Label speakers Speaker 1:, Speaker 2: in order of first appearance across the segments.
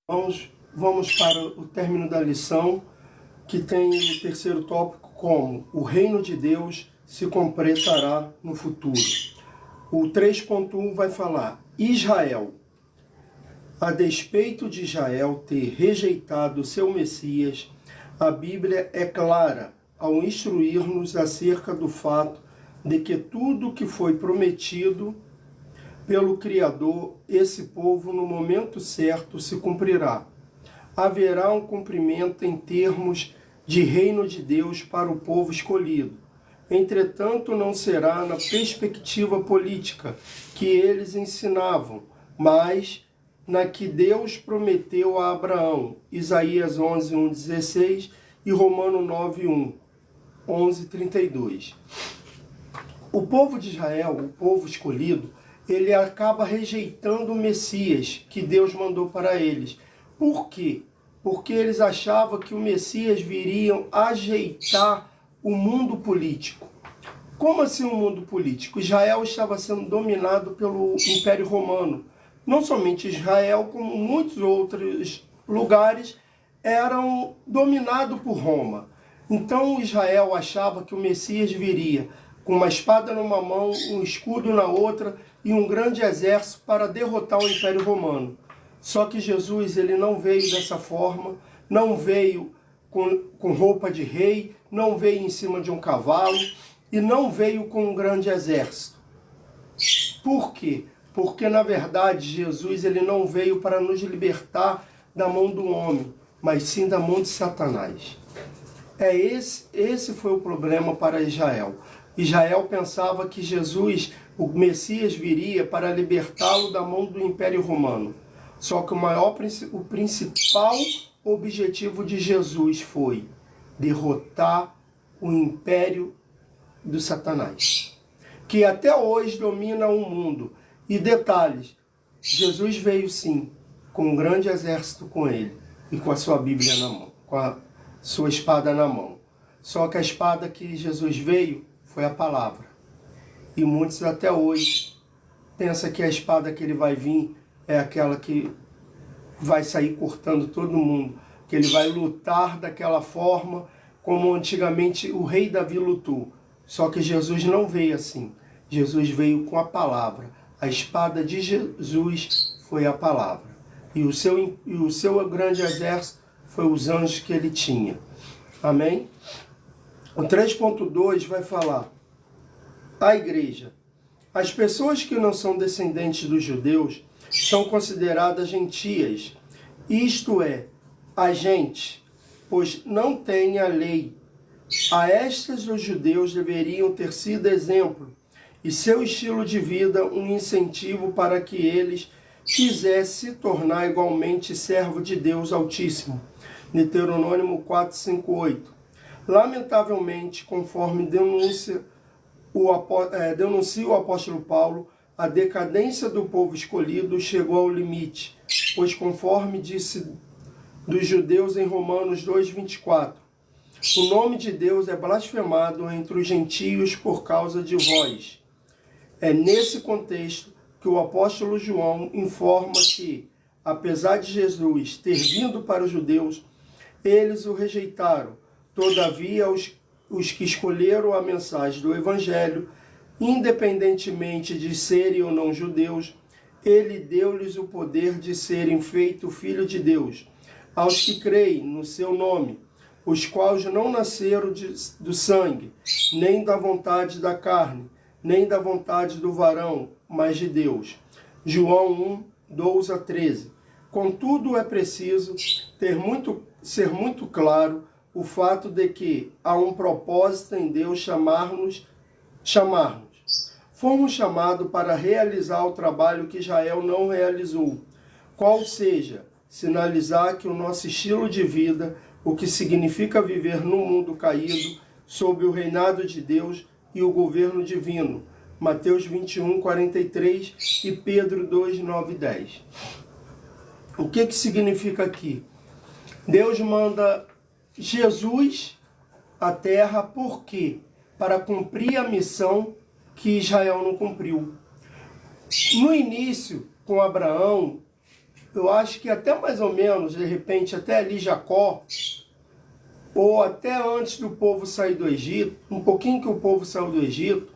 Speaker 1: Vamos para o término da lição, que tem o terceiro tópico como o reino de Deus se completará no futuro. O 3.1 vai falar: Israel. A despeito de Israel ter rejeitado seu Messias, a Bíblia é clara ao instruir-nos acerca do fato de que tudo que foi prometido pelo Criador, esse povo, no momento certo, se cumprirá. Haverá um cumprimento em termos de reino de Deus para o povo escolhido. Entretanto, não será na perspectiva política que eles ensinavam, mas na que Deus prometeu a Abraão, Isaías 11:1-16 e Romano 9:1, 11:32. O povo de Israel, o povo escolhido, ele acaba rejeitando o Messias que Deus mandou para eles. Por quê? Porque eles achavam que o Messias viria ajeitar o mundo político. Como assim o mundo político? Israel estava sendo dominado pelo Império Romano. Não somente Israel, como muitos outros lugares eram dominados por Roma. Então Israel achava que o Messias viria com uma espada numa mão, um escudo na outra e um grande exército para derrotar o Império Romano. Só que Jesus, ele não veio dessa forma, não veio com roupa de rei, não veio em cima de um cavalo e não veio com um grande exército. Por quê? Porque, na verdade, Jesus, ele não veio para nos libertar da mão do homem, mas sim da mão de Satanás. Esse foi o problema para Israel. Israel pensava que Jesus, o Messias, viria para libertá-lo da mão do Império Romano. Só que o principal objetivo de Jesus foi derrotar o império do Satanás, que até hoje domina o mundo. E detalhes, Jesus veio sim, com um grande exército com ele e com a sua Bíblia na mão, com a sua espada na mão. Só que a espada que Jesus veio foi a palavra. E muitos até hoje pensam que a espada que ele vai vir é aquela que vai sair cortando todo mundo, que ele vai lutar daquela forma como antigamente o rei Davi lutou. Só que Jesus não veio assim. Jesus veio com a palavra. A espada de Jesus foi a palavra. E o seu grande exército foi os anjos que ele tinha. Amém? O 3.2 vai falar: a igreja. As pessoas que não são descendentes dos judeus são consideradas gentias, isto é, a gente, pois não têm a lei. A estas os judeus deveriam ter sido exemplo, e seu estilo de vida um incentivo para que eles quisessem se tornar igualmente servo de Deus Altíssimo. Deuteronômio 4:5-8. Lamentavelmente, conforme denuncia o apóstolo Paulo, a decadência do povo escolhido chegou ao limite, pois conforme disse dos judeus em Romanos 2:24, o nome de Deus é blasfemado entre os gentios por causa de vós. É nesse contexto que o apóstolo João informa que, apesar de Jesus ter vindo para os judeus, eles o rejeitaram. Todavia, os que escolheram a mensagem do Evangelho, independentemente de serem ou não judeus, ele deu-lhes o poder de serem feitos filhos de Deus, aos que creem no seu nome, os quais não nasceram do sangue, nem da vontade da carne, nem da vontade do varão, mas de Deus. João 1:12-13. Contudo, é preciso ser muito claro o fato de que há um propósito em Deus chamar-nos. Fomos chamados para realizar o trabalho que Israel não realizou, qual seja, sinalizar que o nosso estilo de vida, o que significa viver no mundo caído, sob o reinado de Deus e o governo divino. Mateus 21:43 e Pedro 2:9-10. O que significa aqui? Deus manda Jesus à terra, por quê? Para cumprir a missão que Israel não cumpriu. No início, com Abraão, eu acho que até mais ou menos, de repente, até ali Jacó, ou até antes do povo sair do Egito, um pouquinho que o povo saiu do Egito,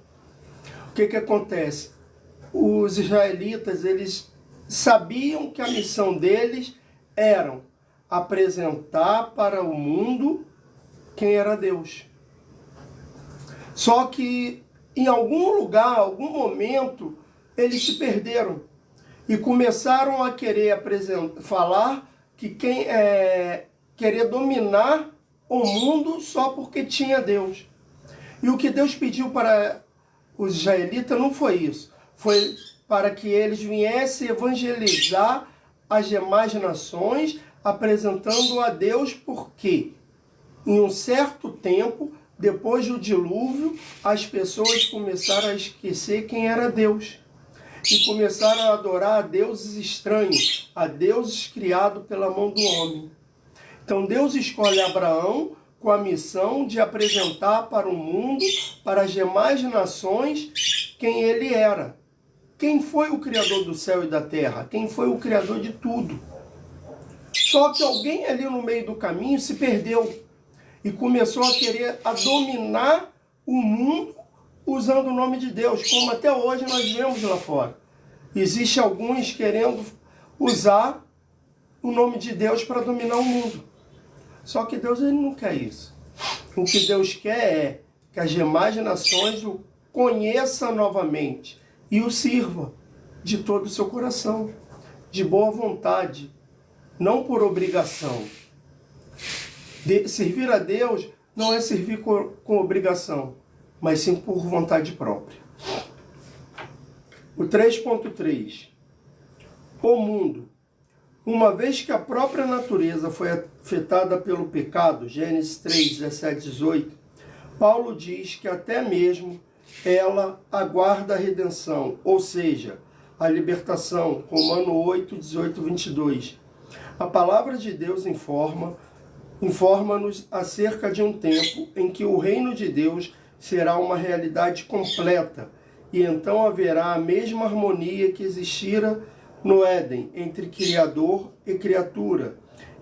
Speaker 1: o que acontece? Os israelitas, eles sabiam que a missão deles era apresentar para o mundo quem era Deus. Só que em algum lugar, algum momento, eles se perderam e começaram a querer falar que querer dominar o mundo só porque tinha Deus. E o que Deus pediu para os israelitas não foi isso. Foi para que eles viessem evangelizar as demais nações, apresentando a Deus, porque em um certo tempo, depois do dilúvio, as pessoas começaram a esquecer quem era Deus. E começaram a adorar a deuses estranhos, a deuses criados pela mão do homem. Então Deus escolhe Abraão com a missão de apresentar para o mundo, para as demais nações, quem ele era. Quem foi o Criador do céu e da terra? Quem foi o Criador de tudo? Só que alguém ali no meio do caminho se perdeu e começou a querer dominar o mundo usando o nome de Deus, como até hoje nós vemos lá fora. Existe alguns querendo usar o nome de Deus para dominar o mundo. Só que Deus ele não quer isso. O que Deus quer é que as demais nações o conheçam novamente e o sirva de todo o seu coração, de boa vontade, não por obrigação. Servir a Deus não é servir com obrigação, mas sim por vontade própria. O 3.3. O mundo. Uma vez que a própria natureza foi afetada pelo pecado, Gênesis 3, 17, 18, Paulo diz que até mesmo ela aguarda a redenção, ou seja, a libertação, Romano 8, 18, 22. A palavra de Deus informa-nos acerca de um tempo em que o reino de Deus será uma realidade completa, e então haverá a mesma harmonia que existira no Éden, entre Criador e criatura,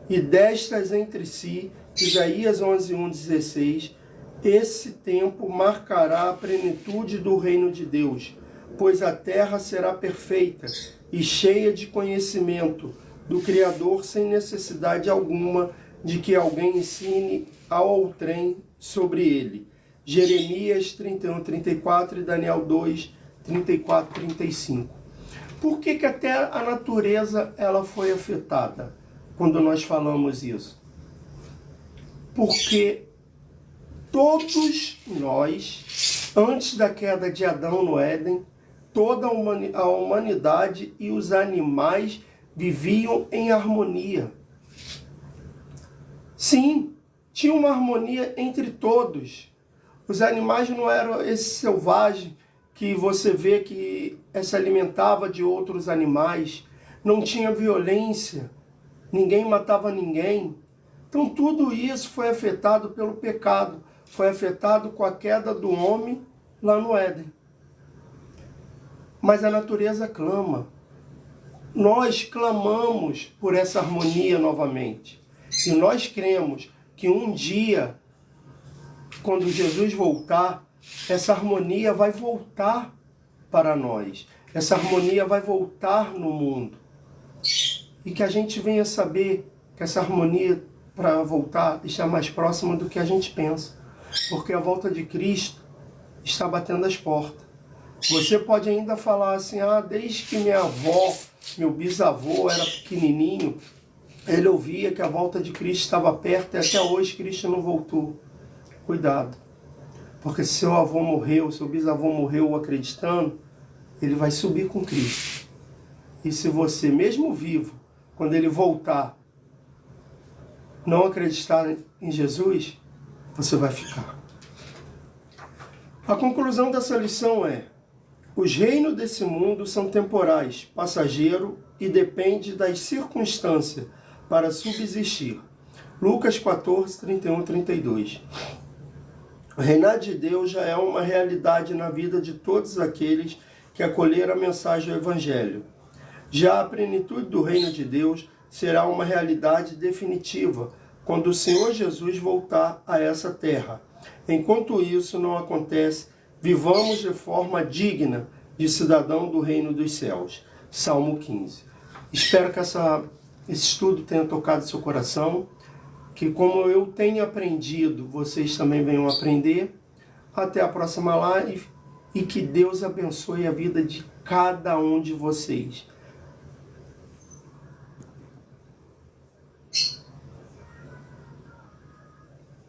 Speaker 1: e destas entre si, Isaías 11, 1, 16, esse tempo marcará a plenitude do reino de Deus, pois a terra será perfeita e cheia de conhecimento do Criador, sem necessidade alguma de que alguém ensine ao outrem sobre ele. Jeremias 31, 34 e Daniel 2, 34, 35. Por que até a natureza ela foi afetada quando nós falamos isso? Porque todos nós, antes da queda de Adão no Éden, toda a humanidade e os animais viviam em harmonia. Sim, tinha uma harmonia entre todos. Os animais não eram esse selvagem que você vê que se alimentava de outros animais. Não tinha violência, ninguém matava ninguém. Então tudo isso foi afetado pelo pecado, foi afetado com a queda do homem lá no Éden. Mas a natureza clama. Nós clamamos por essa harmonia novamente. E nós cremos que um dia, quando Jesus voltar, essa harmonia vai voltar para nós. Essa harmonia vai voltar no mundo. E que a gente venha saber que essa harmonia, para voltar, está mais próxima do que a gente pensa. Porque a volta de Cristo está batendo as portas. Você pode ainda falar assim, desde que minha avó, meu bisavô era pequenininho, ele ouvia que a volta de Cristo estava perto e até hoje Cristo não voltou. Cuidado. Porque se seu avô morreu, seu bisavô morreu acreditando, ele vai subir com Cristo. E se você, mesmo vivo, quando ele voltar, não acreditar em Jesus, você vai ficar. A conclusão dessa lição é: os reinos desse mundo são temporais, passageiros e dependem das circunstâncias para subsistir. Lucas 14, 31, 32. O reinado de Deus já é uma realidade na vida de todos aqueles que acolheram a mensagem do Evangelho. Já a plenitude do reino de Deus será uma realidade definitiva quando o Senhor Jesus voltar a essa terra. Enquanto isso não acontece, vivamos de forma digna de cidadão do reino dos céus. Salmo 15. Espero que esse estudo tenha tocado seu coração, que como eu tenho aprendido, vocês também venham aprender. Até a próxima live e que Deus abençoe a vida de cada um de vocês.